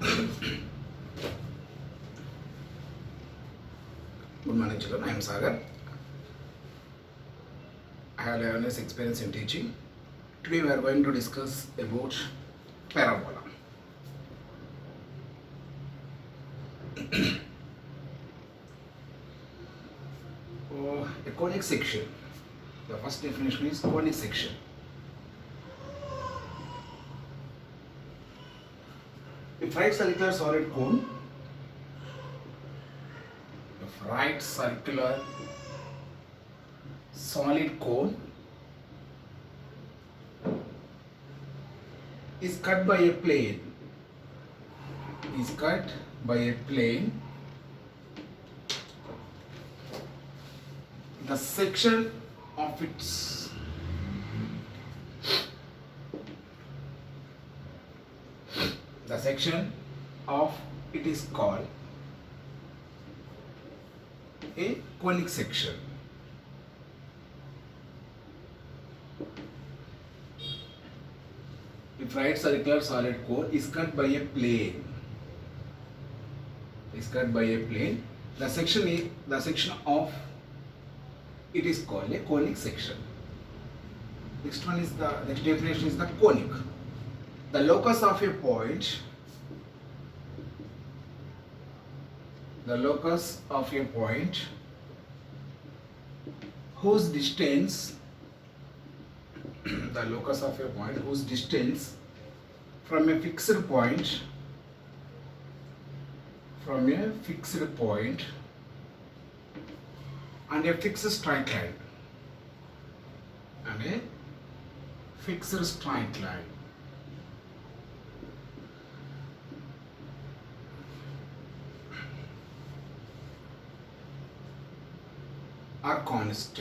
Good morning, children. I am Sagar. I have 11 years experience in teaching. Today we are going to discuss about parabola. A conic section. The first definition is conic section. If right circular solid cone, solid cone is cut by a plane, the section of it is called a conic section. If right circular solid cone is cut by a plane, the section of it is called a conic section. Next definition is the conic. The locus of a point whose distance from a fixed point and a fixed straight line are constant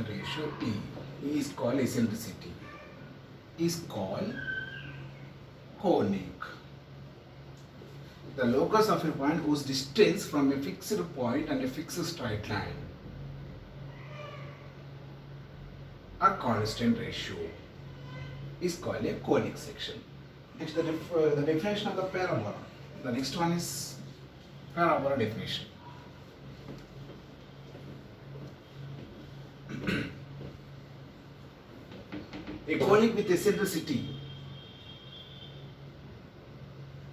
ratio E is called eccentricity, is called conic. The locus of a point whose distance from a fixed point and a fixed straight line are constant ratio is called a conic section. Next, the definition of the parabola. The next one is parabola definition. A conic with eccentricity.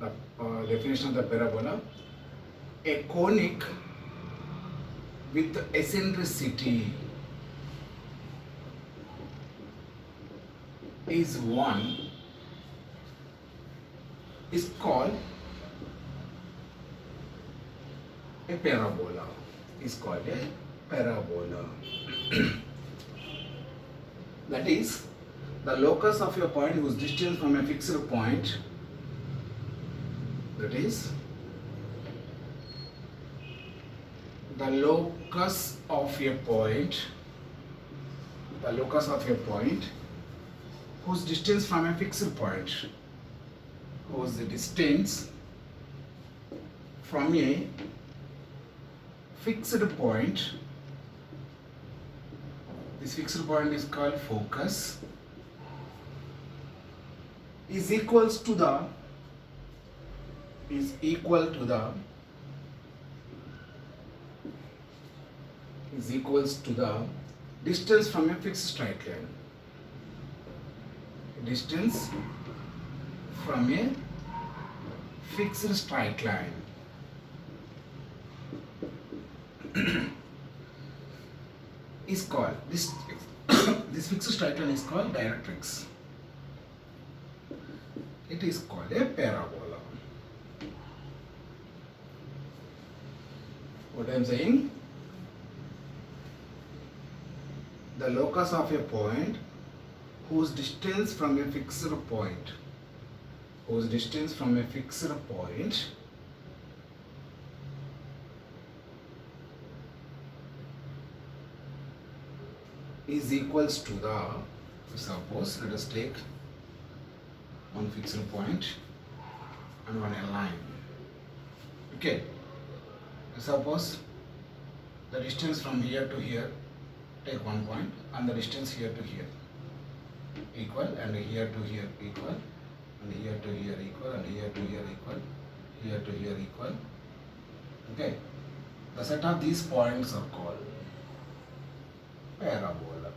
The definition of the parabola. A conic with eccentricity is called a parabola. That is, the locus of a point whose distance from a fixed point, that is, the locus of a point whose distance from a fixed point, this fixed point is called focus, is equal to the distance from a fixed straight line. Is called this fixed straight line is called directrix. It is called a parabola. What I am saying? The locus of a point whose distance from a fixed point is equals to the, suppose let us take one fixed point and one line. Okay, suppose the distance from here to here, take 1 point, and the distance here to here equal, and here to here equal, and here to here equal, and here to here equal, here to here equal. Okay, the set of these points are called parabola.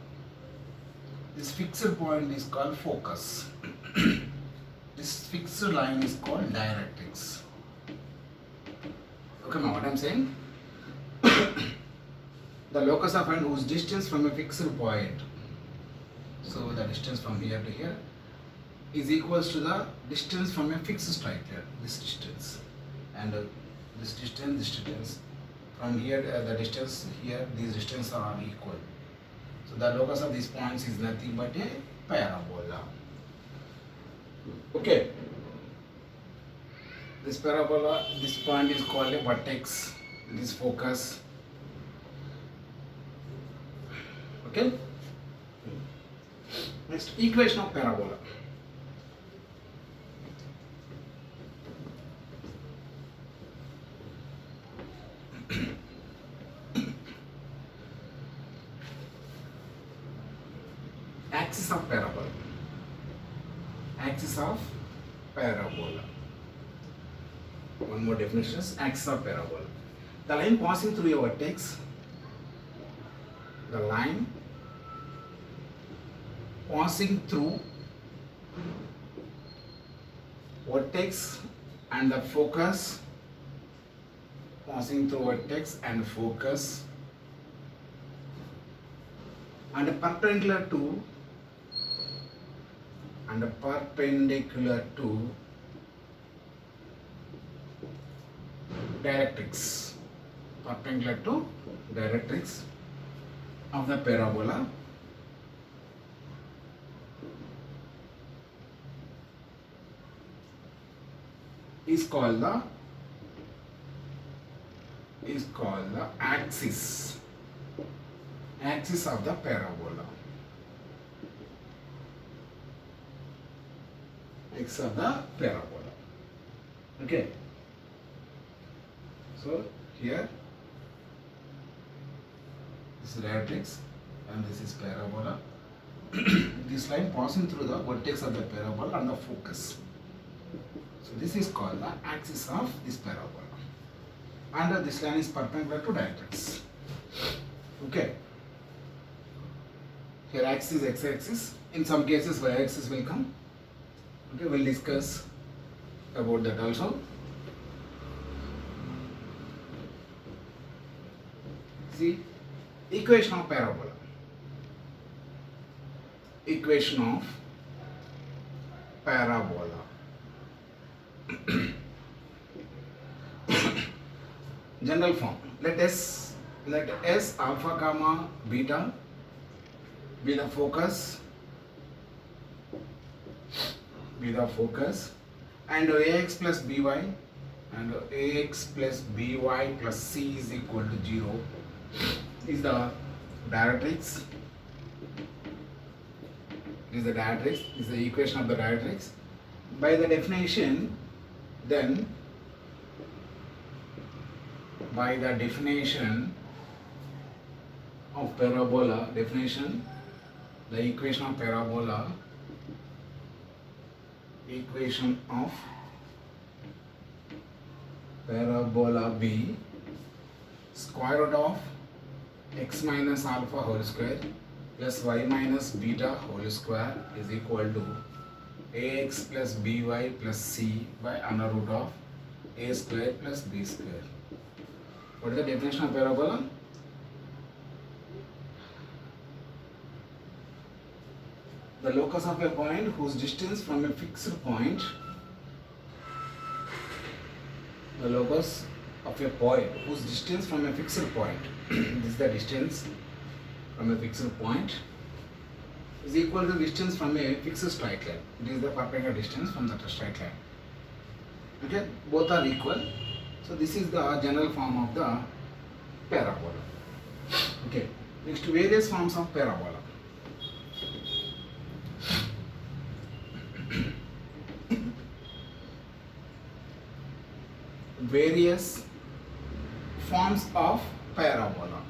This fixed point is called focus. This fixed line is called directrix. Okay, now what I am saying? The locus of point whose distance from a fixed point, so the distance from here to here is equals to the distance from a fixed straight line, this distance, and this distance from here, the distance here, these distances are all equal. So the locus of these points is nothing but a parabola. Okay, this parabola, this point is called a vertex, this focus. Okay, next, equation of parabola. Axis of parabola. Axis of parabola. One more definition is axis of parabola. The line passing through a vertex. The line passing through vertex and the focus, passing through vertex and focus, and perpendicular to directrix, perpendicular to directrix of the parabola is called the axis of the parabola. Axis of the parabola. Okay. So here this is directrix and this is parabola. This line passing through the vertex of the parabola and the focus. So this is called the axis of this parabola. And this line is perpendicular to directrix. Okay. Here axis is x-axis. In some cases y-axis will come. Okay, we'll discuss about that also. See, equation of parabola. Equation of parabola. General form. Let S alpha comma beta be the focus, and ax plus by and ax plus by plus c is equal to 0 is the directrix. Is the equation of the directrix. By the definition, then by the definition of parabola, the equation of parabola, be square root of x minus alpha whole square plus y minus beta whole square is equal to ax plus by plus c by under root of a square plus b square. What is the definition of parabola? The locus of a point whose distance from a fixed point, this is the distance from a fixed point, is equal to the distance from a fixed straight line. It is the perpendicular distance from the straight line. Okay, both are equal. So this is the general form of the parabola. Okay, next, various forms of parabola. Various forms of parabola.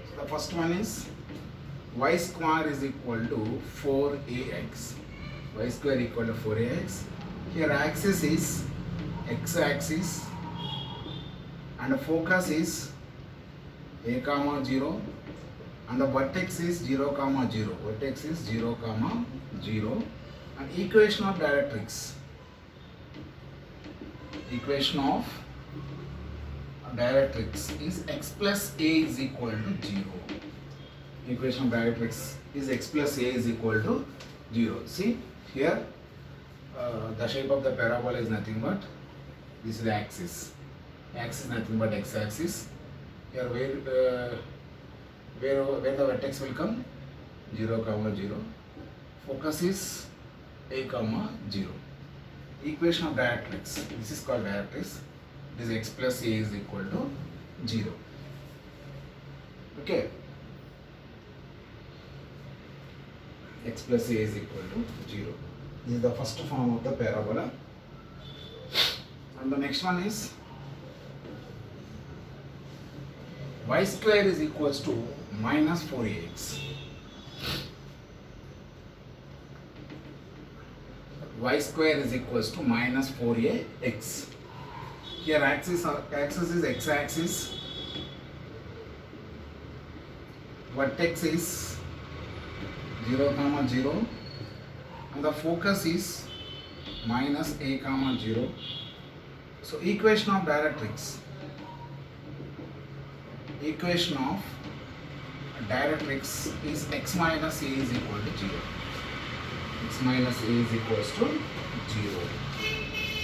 So the first one is y square is equal to 4ax. Y square equal to 4ax. Here axis is x-axis and the focus is a comma 0 and the vertex is 0 comma 0. Vertex is 0 comma 0 and equation of directrix. Equation of directrix is x plus a is equal to 0. Equation of directrix is x plus a is equal to 0. See here the shape of the parabola is nothing but this is the axis. Axis is nothing but x-axis. Here where the vertex will come 0 comma 0. Focus is a comma 0. Equation of directrix. This is called directrix. This x plus a is equal to 0. Okay. X plus a is equal to 0. This is the first form of the parabola. And the next one is y square is equals to minus 4ax. Y square is equals to minus 4ax. Here axis is x-axis. Vertex is 0 comma 0 and the focus is minus a comma 0. So equation of directrix. Equation of directrix is x minus a is equal to 0. X minus a is equals to 0.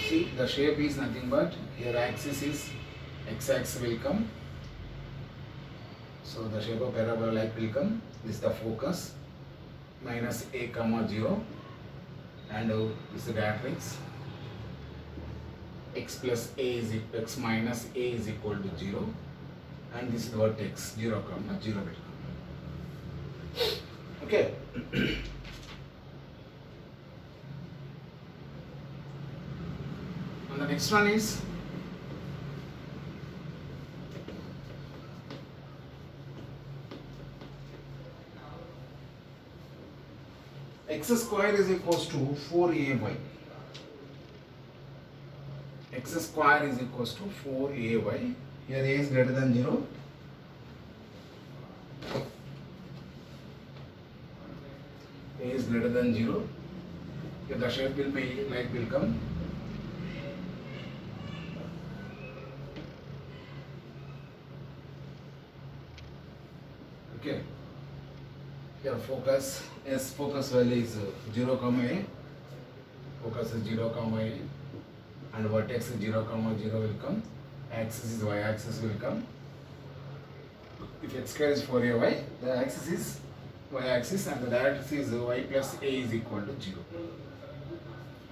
See the shape is nothing but here axis is x-axis will come. So the shape of parabola like will come. This is the focus minus a comma 0 and this is directrix. X plus a is x minus a is equal to 0 and this is the vertex 0 comma 0 will come. Okay. And the next one is x square is equals to 4ay. X square is equals to 4ay. Here a is greater than 0. A is greater than 0. Here the shape will be like will come. Okay. Here focus value is 0 comma a. Focus is 0 comma a and vertex is 0 comma 0 will come. Axis is y axis will come. If x square is 4ay, the axis is y axis and the directrix is y plus a is equal to 0.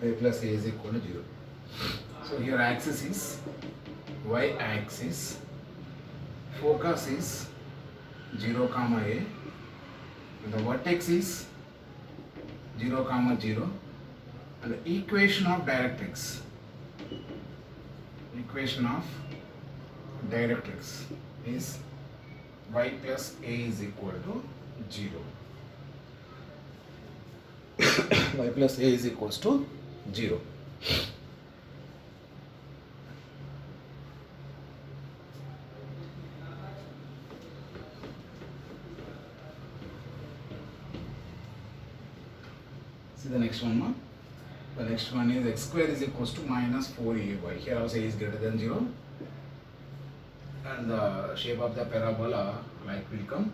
Y plus a is equal to 0. So here axis is y axis. Focus is 0 comma a and the vertex is 0 comma 0 and the equation of directrix. Equation of directrix is y plus a is equal to 0. Y plus a is equals to 0. See the next one, no? The next one is x square is equals to minus 4ay. Here also a is greater than 0. And the shape of the parabola like will come.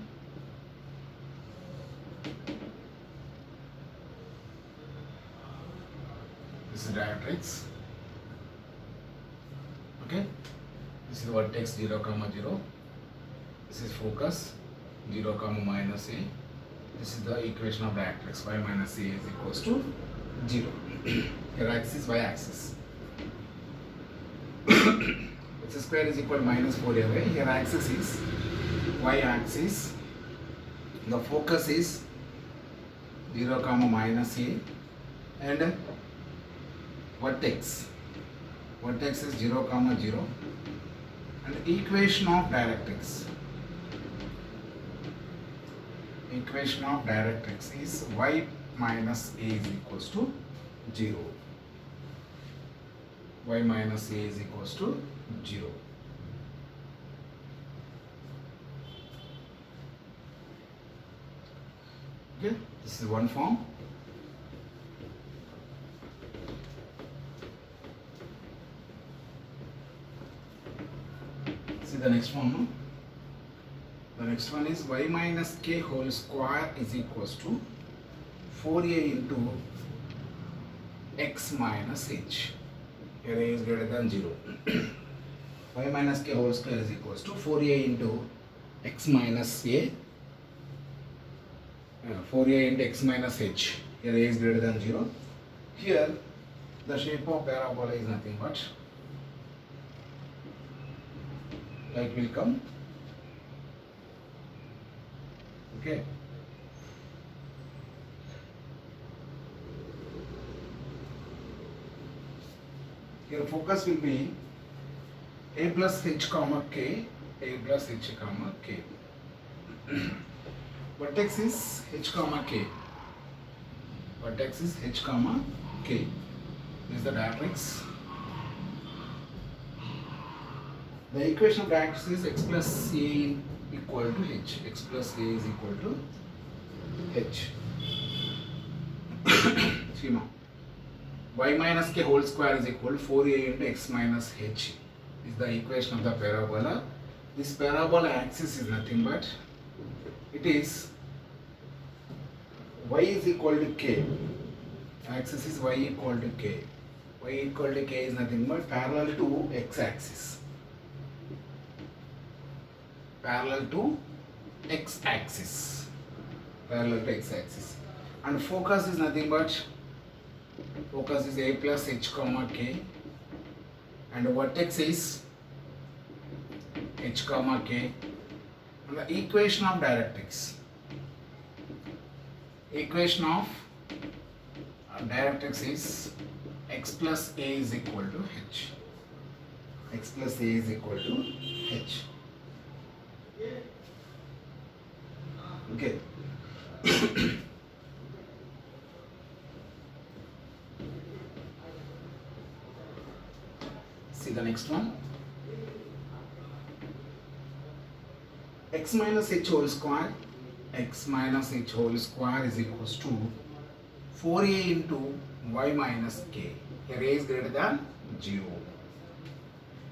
This is directrix. Okay. This is vertex 0 comma 0. This is focus 0 comma minus a. This is the equation of directrix. Y minus a is equals to 0. Here axis y axis. X square is equal to minus 4ay. Here axis is y axis. The focus is 0 comma minus a and vertex. Vertex is 0 comma 0 And equation of directrix. Equation of directrix is y minus a is equals to 0. Y minus a is equals to 0. Okay, this is one form. See the next one, no? The next one is y minus k whole square is equals to 4a into x minus h. Here a is greater than 0. Y minus k whole square is equals to 4a into x minus a. 4a into x minus h. Here a is greater than 0. Here the shape of parabola is nothing but like will come. Okay. Here focus will be a plus h comma k, a plus h comma k. Vertex is h comma k. Vertex is h comma k. This is the directrix. The equation of directrix is x plus a equal to h. X plus a is equal to h. Schema. Y minus k whole square is equal to 4a into x minus h. Is the equation of the parabola. This parabola axis is nothing but it is y is equal to k. Axis is y equal to k. Y equal to k is nothing but parallel to x axis. Parallel to x axis. Parallel to x axis. And focus is nothing but focus is a plus h comma k. And vertex is h comma k. And the equation of directrix. Equation of directrix is x plus a is equal to h. X plus a is equal to h. Okay. See the next one. X minus h whole square. X minus h whole square is equals to 4a into y minus k. Here a is greater than 0.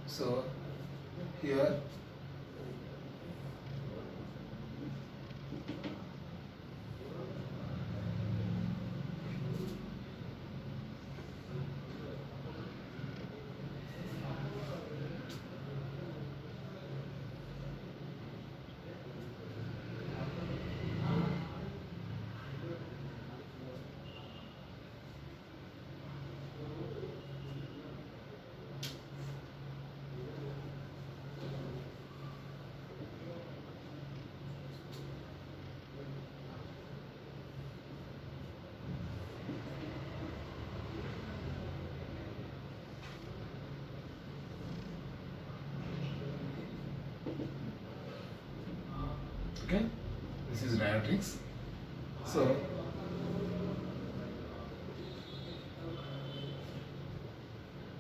So here okay, this is directrix. So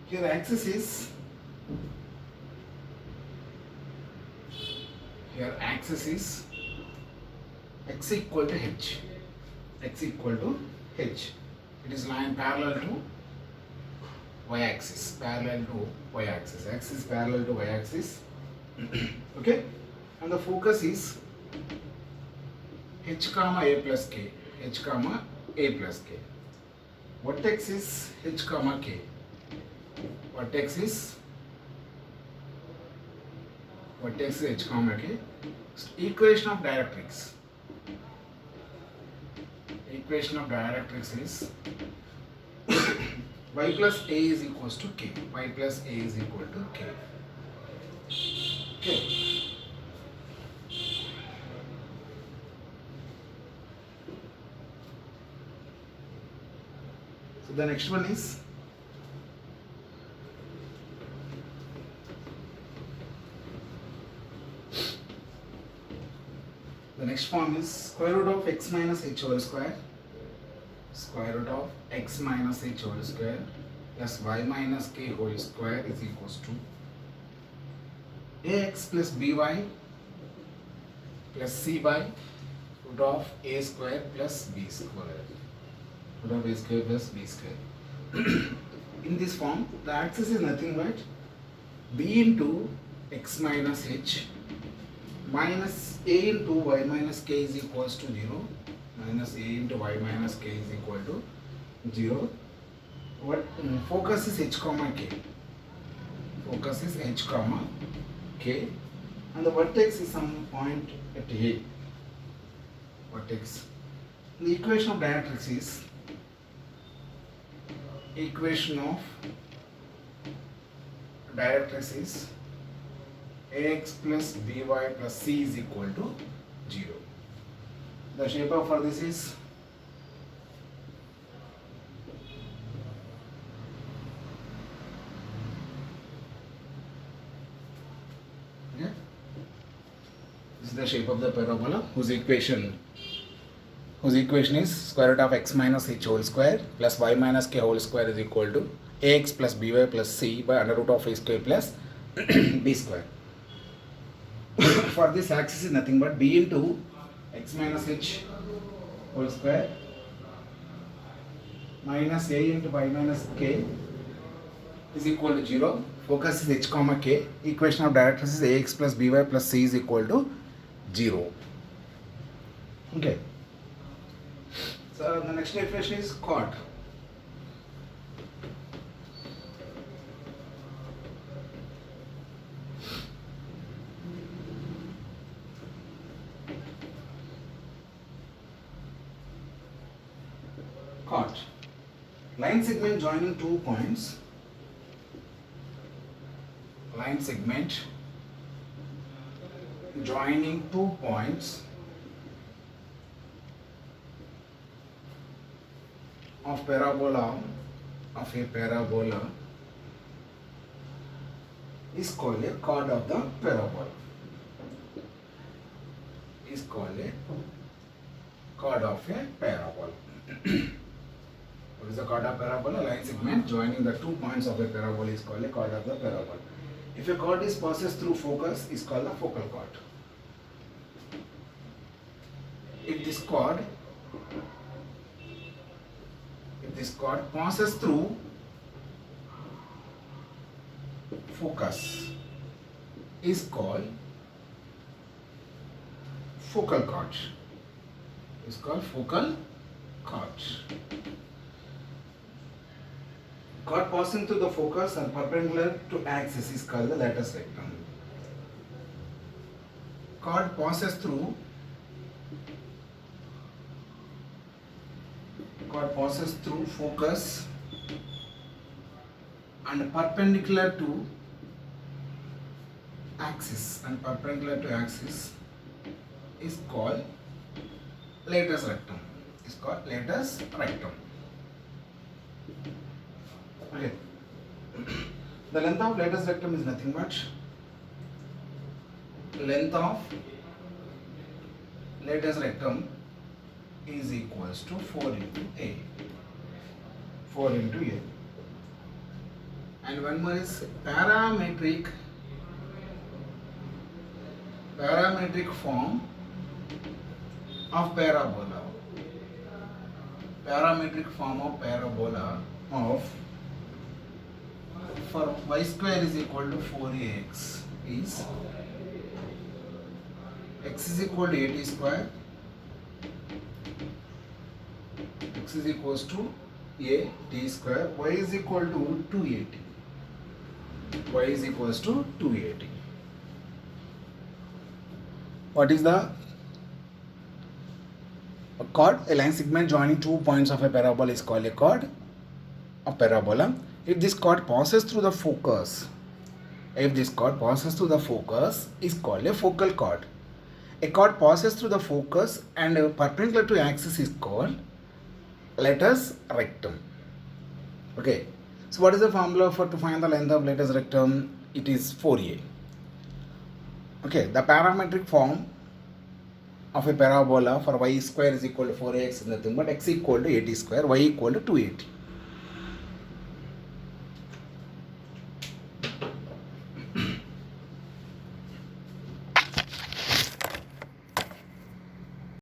here axis is x equal to h. X equal to h. It is lying parallel to y axis. Parallel to y axis. X is parallel to y axis. Okay, and the focus is h comma a plus k. H comma a plus k. Vertex is h comma k. Vertex is h comma k. Equation of directrix. Equation of directrix is y plus a is equals to k. Y plus a is equal to k. Okay. So the next one is The next form is square root of x minus h whole square. Square root of x minus h whole square plus y minus k whole square is equals to ax plus by plus c by root of a square plus b square. Root of a square plus b square. In this form, the axis is nothing but b into x minus h minus a into y minus k is equals to 0. Minus a into y minus k is equal to 0. What focus is h comma k. Focus is h comma k, and the vertex is some point at a. Vertex. The equation of directrix is ax plus by plus c is equal to 0. The shape of for this is this is the shape of the parabola whose equation is square root of x minus h whole square plus y minus k whole square is equal to ax plus by plus c by under root of a square plus b square. For this axis is nothing but b into x minus h whole square minus a into y minus k is equal to 0. Focus is h comma k. Equation of directrix is ax plus by plus c is equal to 0. Okay. So the next definition is chord. Chord. Line segment joining 2 points. Line segment joining 2 points of a parabola is called a chord of the parabola. Is called a chord of a parabola. What is the chord of parabola? Line segment joining the 2 points of a parabola is called a chord of the parabola. If a chord is passes through focus, is called a focal chord. If this chord passes through focus, is called focal chord. Is called focal chord. Chord passing through the focus and perpendicular to axis is called the latus rectum. Chord passes through focus and perpendicular to axis is called latus rectum. Is called latus rectum. Okay. The length of latus rectum is nothing but length of latus rectum is equals to 4 into a. 4 into a. And one more is parametric form of parabola. Parametric form of parabola of for y square is equal to 4ax is x is equal to 80 square, x is equals to a t square, y is equal to 280. Y is equals to 280. What is the chord? A line segment joining 2 points of a parabola is called a chord of parabola. If this chord passes through the focus, is called a focal chord. A chord passes through the focus and perpendicular to axis is called latus rectum. Okay. So what is the formula to find the length of latus rectum? It is 4a. Okay. The parametric form of a parabola for y square is equal to 4ax is nothing but x equal to 80 square, y equal to 280.